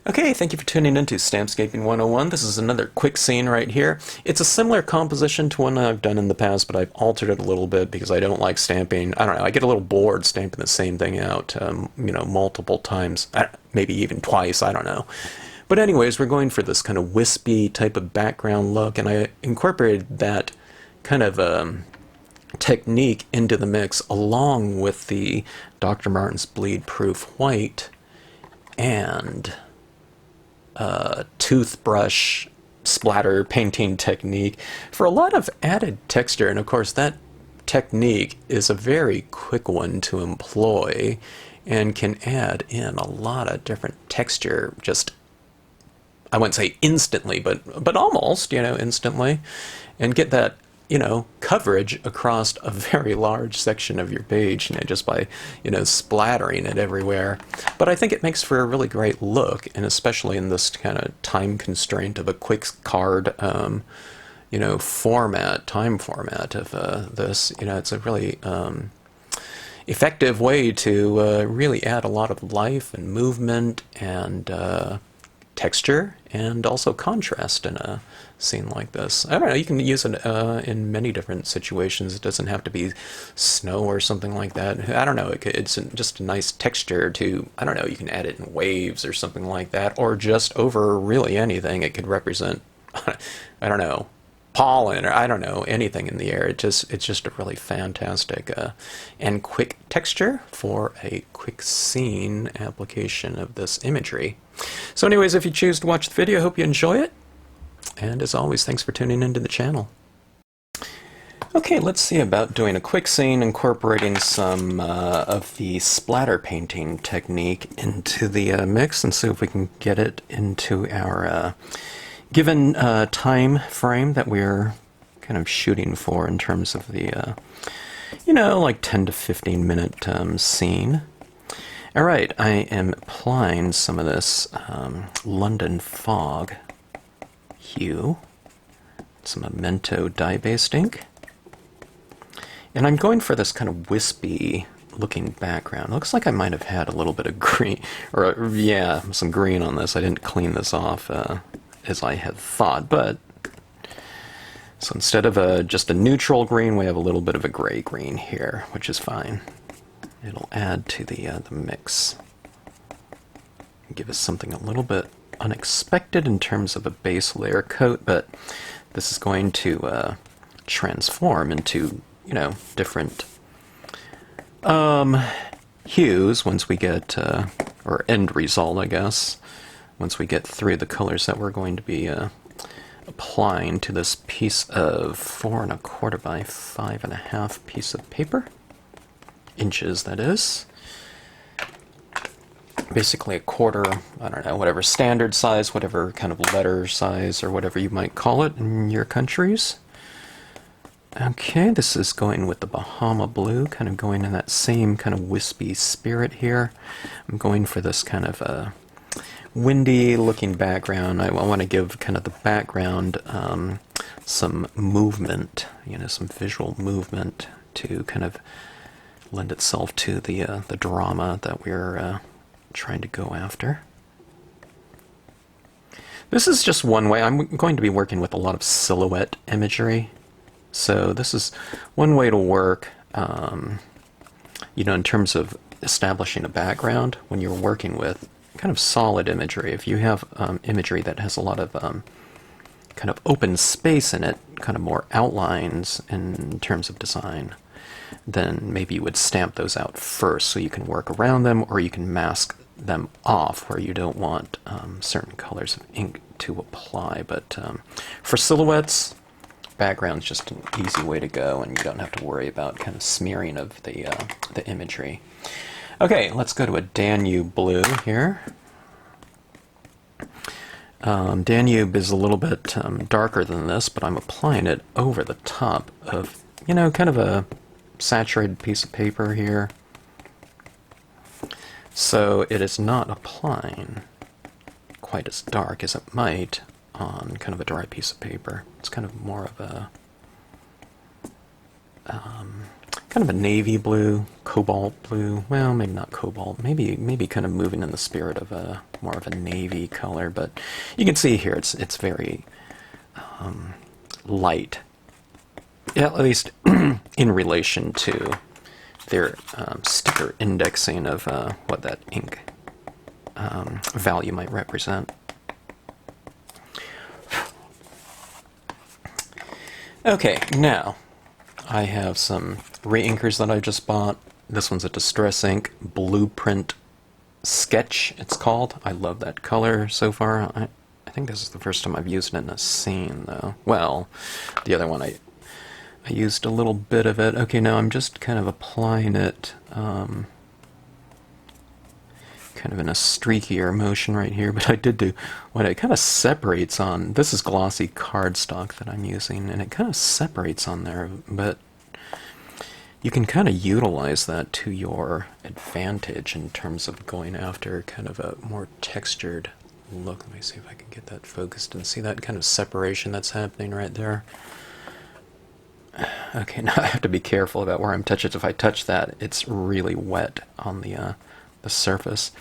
Okay, thank you for tuning into Stampscaping 101. This is another quick scene right here. It's a similar composition to one I've done in the past, but I've altered it a little bit because I don't like stamping. I don't know, I get a little bored stamping the same thing out, multiple times, maybe even twice, I don't know. But anyways, we're going for this kind of wispy type of background look, and I incorporated that kind of technique into the mix along with the Dr. Martin's Bleed Proof White and toothbrush splatter painting technique for a lot of added texture. And of course that technique is a very quick one to employ and can add in a lot of different texture, just I wouldn't say instantly, but almost, instantly, and get that coverage across a very large section of your page, just by, splattering it everywhere. But I think it makes for a really great look, and especially in this kind of time constraint of a quick card, time format of this. It's a really effective way to really add a lot of life and movement and texture and also contrast in a scene like this. I don't know, you can use it in many different situations. It doesn't have to be snow or something like that. I don't know, it's just a nice texture to, I don't know, you can add it in waves or something like that, or just over really anything. It could represent, I don't know, pollen, or I don't know, anything in the air. It's just a really fantastic and quick texture for a quick scene application of this imagery. So anyways, if you choose to watch the video, I hope you enjoy it. And as always, thanks for tuning into the channel. Okay, let's see about doing a quick scene incorporating some of the splatter painting technique into the mix, and see if we can get it into our given time frame that we're kind of shooting for in terms of the, like 10 to 15 minute scene. Alright, I am applying some of this London Fog hue, some Memento dye-based ink, and I'm going for this kind of wispy looking background. Looks like I might have had a little bit of green, or yeah, some green on this. I didn't clean this off as I had thought, but so instead of just a neutral green, we have a little bit of a gray green here, which is fine. It'll add to the mix, give us something a little bit unexpected in terms of a base layer coat, but this is going to transform into, different hues once we get, or end result, I guess, once we get through the colors that we're going to be applying to this piece of 4 1/4 by 5 1/2 piece of paper. Inches, that is. Basically a quarter, I don't know, whatever standard size, whatever kind of letter size, or whatever you might call it in your countries. Okay, this is going with the Bahama Blue, kind of going in that same kind of wispy spirit here. I'm going for this kind of windy looking background. I want to give kind of the background some movement, some visual movement to kind of lend itself to the drama that we're trying to go after. This is just one way. I'm going to be working with a lot of silhouette imagery, so this is one way to work, in terms of establishing a background when you're working with kind of solid imagery. If you have imagery that has a lot of kind of open space in it, kind of more outlines in terms of design, then maybe you would stamp those out first so you can work around them, or you can mask them off where you don't want certain colors of ink to apply. But for silhouettes, background's just an easy way to go, and you don't have to worry about kind of smearing of the imagery. Okay, let's go to a Danube Blue here. Danube is a little bit darker than this, but I'm applying it over the top of, kind of a saturated piece of paper here. So it is not applying quite as dark as it might on kind of a dry piece of paper. It's kind of more of a kind of a navy blue, cobalt blue. Well, maybe not cobalt. Maybe kind of moving in the spirit of a more of a navy color. But you can see here it's very light, yeah, at least in relation to their sticker indexing of what that ink value might represent. Okay, now I have some re-inkers that I just bought. This one's a Distress Ink Blueprint Sketch, it's called. I love that color so far. I think this is the first time I've used it in a scene, though. Well, the other one I used a little bit of it. Okay, now I'm just kind of applying it kind of in a streakier motion right here, but I did do what it kind of separates on. This is glossy cardstock that I'm using, and it kind of separates on there, but you can kind of utilize that to your advantage in terms of going after kind of a more textured look. Let me see if I can get that focused and see that kind of separation that's happening right there. Okay, now I have to be careful about where I'm touching it. If I touch that, it's really wet on the surface.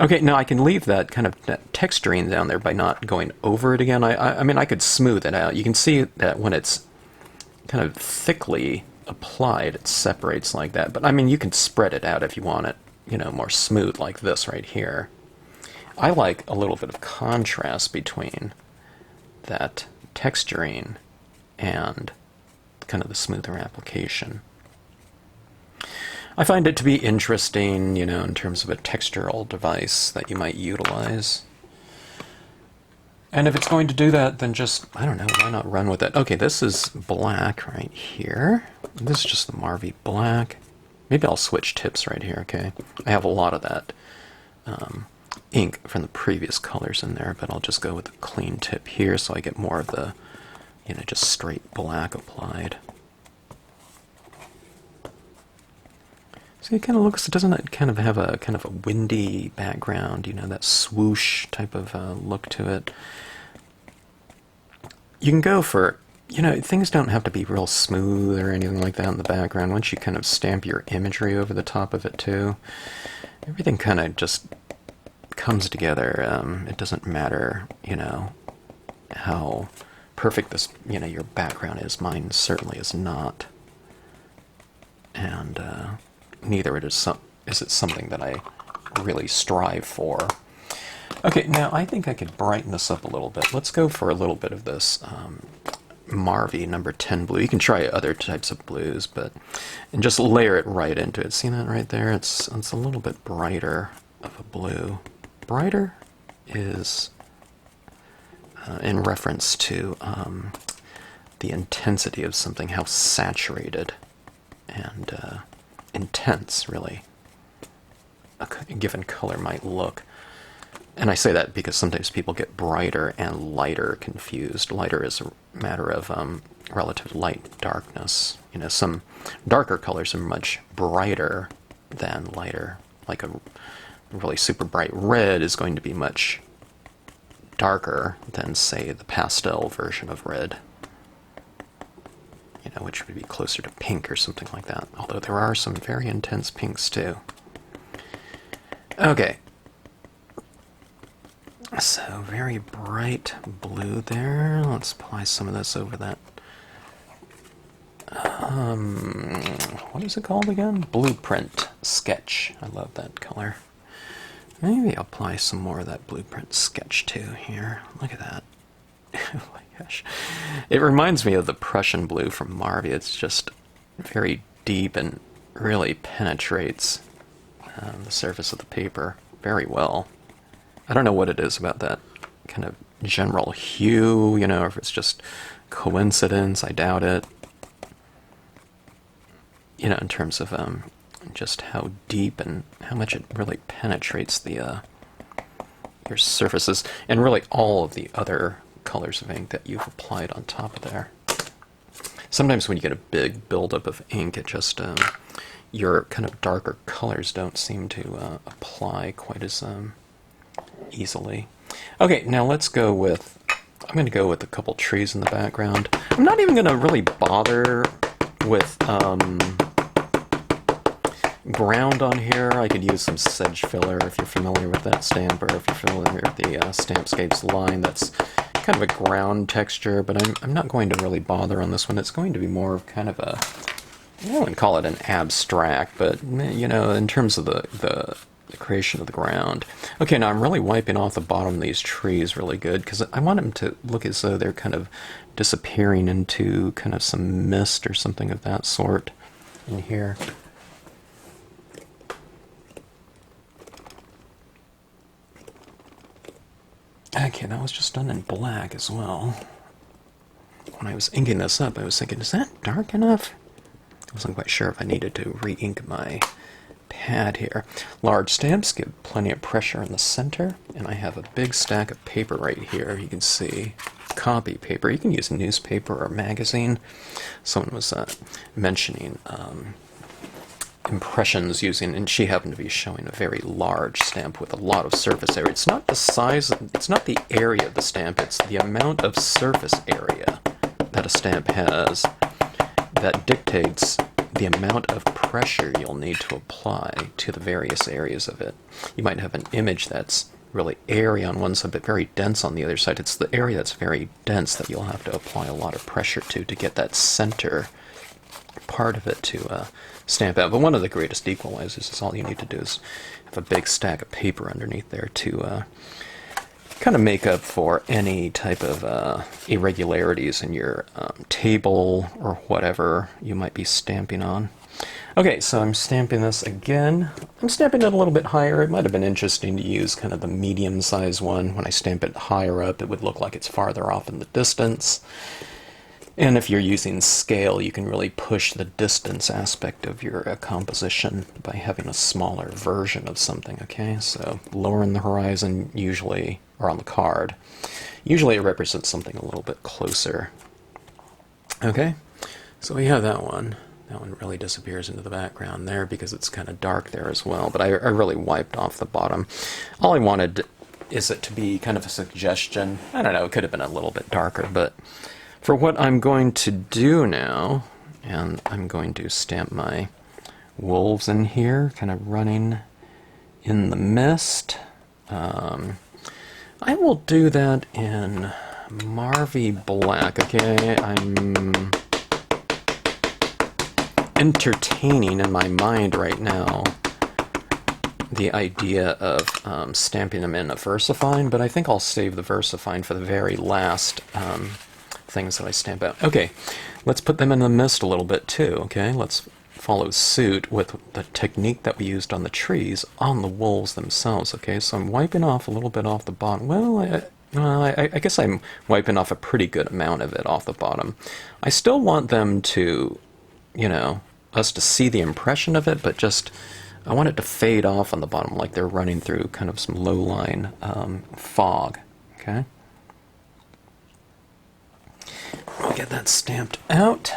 Okay, now I can leave that kind of texturing down there by not going over it again. I mean, I could smooth it out. You can see that when it's kind of thickly applied, it separates like that. But I mean, you can spread it out if you want it, you know, more smooth like this right here. I like a little bit of contrast between that texturing and kind of the smoother application. I find it to be interesting, you know, in terms of a textural device that you might utilize. And if it's going to do that, then just, I don't know, why not run with it? Okay, this is black right here. This is just the Marvy black. Maybe I'll switch tips right here, okay? I have a lot of that ink from the previous colors in there, but I'll just go with the clean tip here so I get more of the, you know, just straight black applied. So it kind of looks, doesn't it kind of have a kind of a windy background, you know, that swoosh type of look to it. You can go for, you know, things don't have to be real smooth or anything like that in the background. Once you kind of stamp your imagery over the top of it too, everything kind of just comes together. It doesn't matter, you know, how perfect this, you know, your background is. Mine certainly is not. And neither is it something that I really strive for. Okay, now I think I could brighten this up a little bit. Let's go for a little bit of this Marvy number 10 blue. You can try other types of blues, and just layer it right into it. See that right there? It's a little bit brighter of a blue. Brighter is in reference to the intensity of something, how saturated and intense, really, a given color might look. And I say that because sometimes people get brighter and lighter confused. Lighter is a matter of relative light darkness. You know, some darker colors are much brighter than lighter. Like a really super bright red is going to be much darker than, say, the pastel version of red. You know, which would be closer to pink or something like that. Although there are some very intense pinks too. Okay. So very bright blue there. Let's apply some of this over that. What is it called again? Blueprint Sketch. I love that color. Maybe I'll apply some more of that Blueprint Sketch too here. Look at that. Oh my gosh. It reminds me of the Prussian blue from Marvy. It's just very deep and really penetrates the surface of the paper very well. I don't know what it is about that kind of general hue, you know, or if it's just coincidence. I doubt it. You know, in terms of just how deep and how much it really penetrates the your surfaces, and really all of the other colors of ink that you've applied on top of there. Sometimes when you get a big buildup of ink, it just your kind of darker colors don't seem to apply quite as easily. Okay, now let's go with, I'm going to go with a couple trees in the background. I'm not even going to really bother with ground on here. I could use some sedge filler if you're familiar with that stamp, or if you're familiar with the Stampscapes line. That's kind of a ground texture, but I'm not going to really bother on this one. It's going to be more of kind of a, I wouldn't call it an abstract, but, you know, in terms of the creation of the ground. Okay, now I'm really wiping off the bottom of these trees really good, because I want them to look as though they're kind of disappearing into kind of some mist or something of that sort in here. Okay, that was just done in black as well. When I was inking this up, I was thinking, is that dark enough? I wasn't quite sure if I needed to re-ink my pad here. Large stamps give plenty of pressure in the center, and I have a big stack of paper right here. You can see copy paper. You can use newspaper or magazine. Someone was mentioning impressions using, and she happened to be showing a very large stamp with a lot of surface area. It's not the size, it's not the area of the stamp, it's the amount of surface area that a stamp has that dictates the amount of pressure you'll need to apply to the various areas of it. You might have an image that's really airy on one side but very dense on the other side. It's the area that's very dense that you'll have to apply a lot of pressure to get that center part of it to stamp out. But one of the greatest equalizers is all you need to do is have a big stack of paper underneath there to kind of make up for any type of irregularities in your table or whatever you might be stamping on. Okay, so I'm stamping this again. I'm stamping it a little bit higher. It might have been interesting to use kind of the medium-sized one. When I stamp it higher up, it would look like it's farther off in the distance. And if you're using scale, you can really push the distance aspect of your composition by having a smaller version of something, okay? So lower in the horizon, usually, or on the card, usually it represents something a little bit closer. Okay, so we have that one. That one really disappears into the background there because it's kind of dark there as well, but I really wiped off the bottom. All I wanted is it to be kind of a suggestion. I don't know, it could have been a little bit darker, but for what I'm going to do now, and I'm going to stamp my wolves in here, kind of running in the mist. I will do that in Marvy Black, okay? I'm entertaining in my mind right now the idea of stamping them in a VersaFine, but I think I'll save the VersaFine for the very last things that I stamp out. Okay, let's put them in the mist a little bit too, okay? Let's follow suit with the technique that we used on the trees on the wolves themselves, okay? So I'm wiping off a little bit off the bottom. Well, I guess I'm wiping off a pretty good amount of it off the bottom. I still want them to, you know, us to see the impression of it, but just, I want it to fade off on the bottom like they're running through kind of some low-line fog, okay? We'll get that stamped out.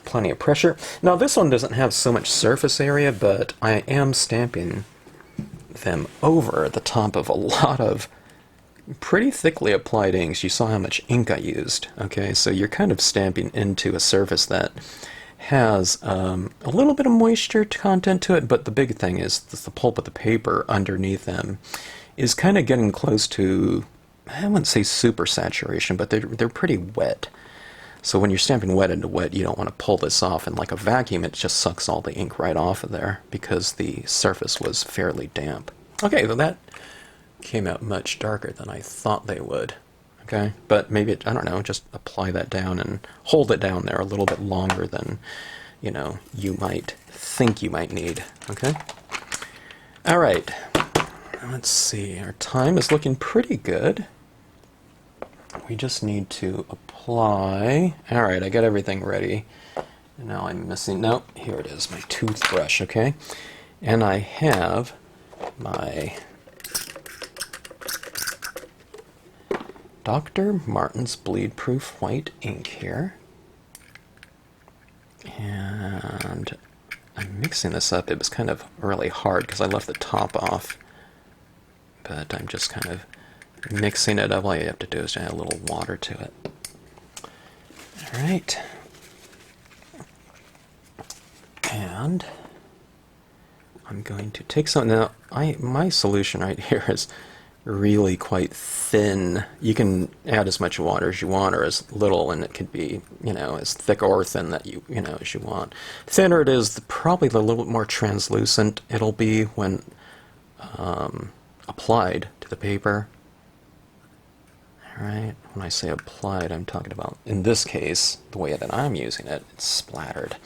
Plenty of pressure. Now this one doesn't have so much surface area, but I am stamping them over the top of a lot of pretty thickly applied inks. You saw how much ink I used. Okay, so you're kind of stamping into a surface that has a little bit of moisture content to it, but the big thing is the pulp of the paper underneath them is kind of getting close to, I wouldn't say super saturation, but they're pretty wet. So when you're stamping wet into wet, you don't want to pull this off, and like a vacuum, it just sucks all the ink right off of there because the surface was fairly damp. Okay, well that came out much darker than I thought they would. Okay, but maybe, I don't know, just apply that down and hold it down there a little bit longer than, you know, you might think you might need. Okay? All right. Let's see, our time is looking pretty good. We just need to apply. All right, I got everything ready. And now I'm missing, nope, here it is, my toothbrush, okay? And I have my Dr. Martin's Bleed Proof White ink here. And I'm mixing this up. It was kind of really hard because I left the top off. But I'm just kind of mixing it up. All you have to do is add a little water to it. Alright. And I'm going to take some. Now, my solution right here is really quite thin. You can add as much water as you want, or as little, and it could be, as thick or thin that as you want. The thinner it is, probably the little bit more translucent it'll be when applied to the paper. All right. When I say applied, I'm talking about, in this case, the way that I'm using it, it's splattered.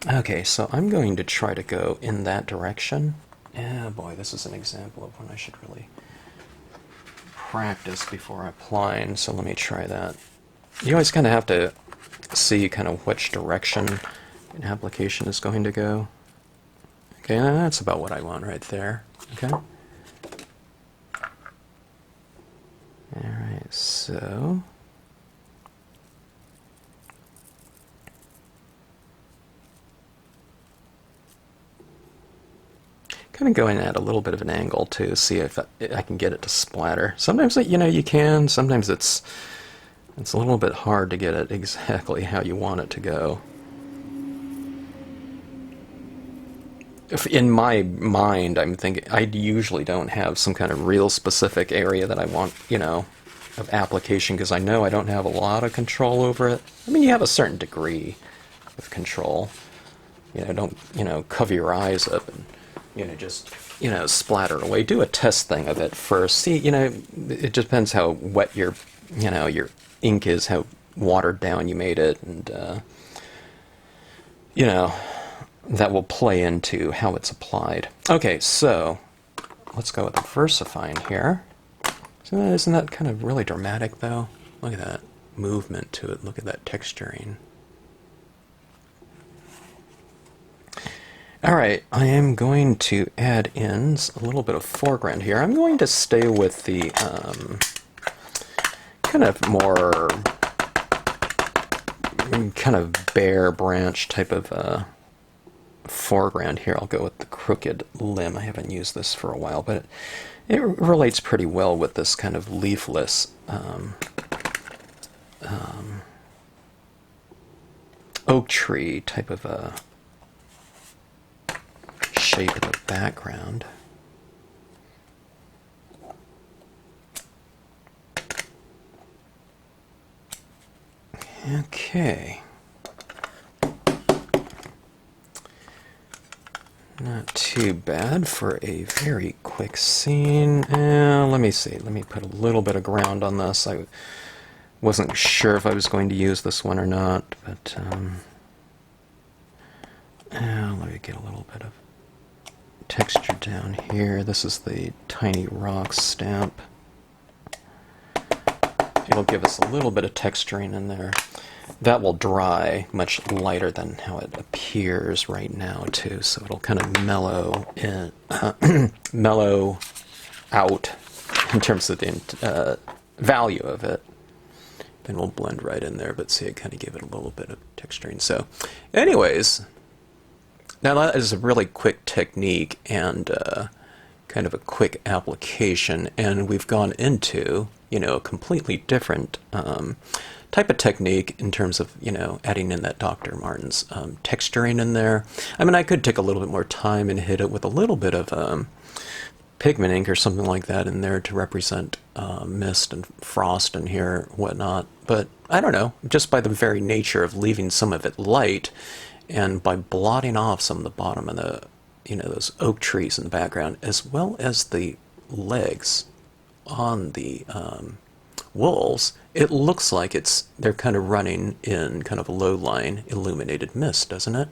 Okay, so I'm going to try to go in that direction. Yeah, boy, this is an example of when I should really practice before applying, so let me try that. You always kind of have to see kind of which direction an application is going to go. Okay, that's about what I want right there. Okay. Alright, so kind of going at a little bit of an angle to see if I can get it to splatter. Sometimes you can. Sometimes it's a little bit hard to get it exactly how you want it to go. If in my mind, I'm thinking I usually don't have some kind of real specific area that I want, of application, because I know I don't have a lot of control over it. I mean, you have a certain degree of control. Don't cover your eyes up and just, splatter away. Do a test thing of it first. See, it depends how wet your ink is, how watered down you made it, and, that will play into how it's applied. Okay, so let's go with the versifying here. So isn't that kind of really dramatic, though? Look at that movement to it. Look at that texturing. Alright, I am going to add in a little bit of foreground here. I'm going to stay with the kind of more kind of bare branch type of foreground here. I'll go with the crooked limb. I haven't used this for a while, but it relates pretty well with this kind of leafless oak tree type of a shape in the background. Okay. Not too bad for a very quick scene. Let me see. Let me put a little bit of ground on this. I wasn't sure if I was going to use this one or not, but let me get a little bit of texture down here. This is the Tiny Rocks stamp. It'll give us a little bit of texturing in there. That will dry much lighter than how it appears right now, too, so it'll kind of mellow in, mellow out in terms of the value of it. And we'll blend right in there, but see, it kind of give it a little bit of texturing. So, anyways, now that is a really quick technique and kind of a quick application, and we've gone into, a completely different type of technique in terms of, adding in that Dr. Martin's texturing in there. I mean, I could take a little bit more time and hit it with a little bit of pigment ink or something like that in there to represent mist and frost in here, whatnot. But I don't know, just by the very nature of leaving some of it light and by blotting off some of the bottom of the, those oak trees in the background, as well as the legs on the wolves, it looks like they're kind of running in kind of a low-line illuminated mist, doesn't it?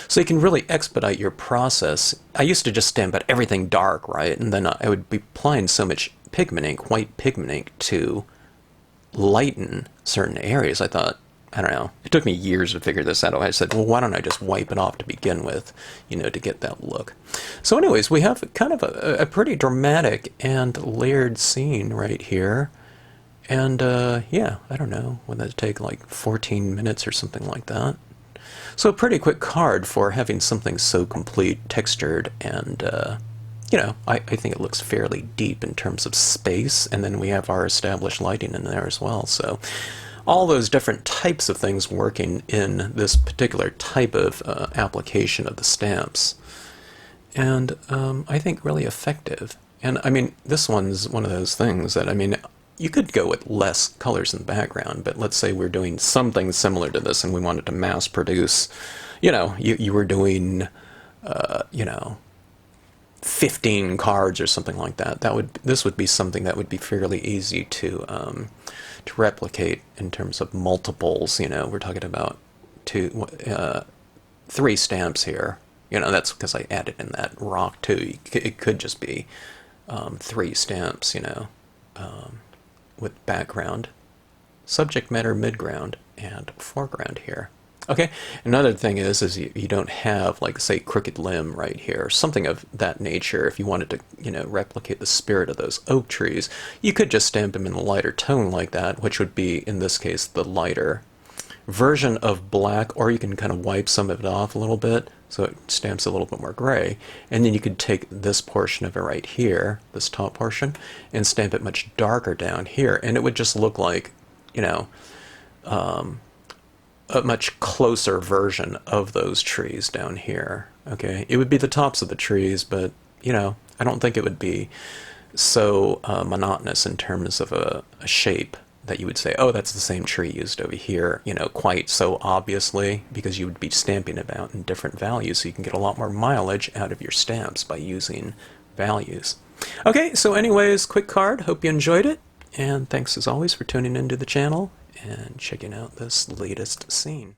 So you can really expedite your process. I used to just stamp out everything dark, right? And then I would be applying so much pigment ink, white pigment ink, to lighten certain areas. I thought, I don't know, it took me years to figure this out. I said, well, why don't I just wipe it off to begin with, to get that look. So anyways, we have kind of a pretty dramatic and layered scene right here. And, yeah, I don't know, would that take like 14 minutes or something like that? So a pretty quick card for having something so complete, textured, and, I think it looks fairly deep in terms of space, and then we have our established lighting in there as well. So all those different types of things working in this particular type of application of the stamps. And I think really effective. And I mean, this one's one of those things that, I mean, you could go with less colors in the background, but let's say we're doing something similar to this and we wanted to mass produce, you were doing, 15 cards or something like that. This would be something that would be fairly easy to replicate in terms of multiples. We're talking about 3 stamps here. That's because I added in that rock too. It could just be 3 stamps, with background, subject matter, midground, and foreground here. Okay, another thing is you don't have, like, say, crooked limb right here, something of that nature. If you wanted to, replicate the spirit of those oak trees, you could just stamp them in a lighter tone like that, which would be, in this case, the lighter version of black, or you can kind of wipe some of it off a little bit so it stamps a little bit more gray, and then you could take this portion of it right here, this top portion, and stamp it much darker down here, and it would just look like, a much closer version of those trees down here. Okay, it would be the tops of the trees, but I don't think it would be so monotonous in terms of a shape that you would say, oh, that's the same tree used over here, quite so obviously, because you would be stamping it out in different values, so you can get a lot more mileage out of your stamps by using values. Okay, so anyways, quick card. Hope you enjoyed it, and thanks as always for tuning into the channel and checking out this latest scene.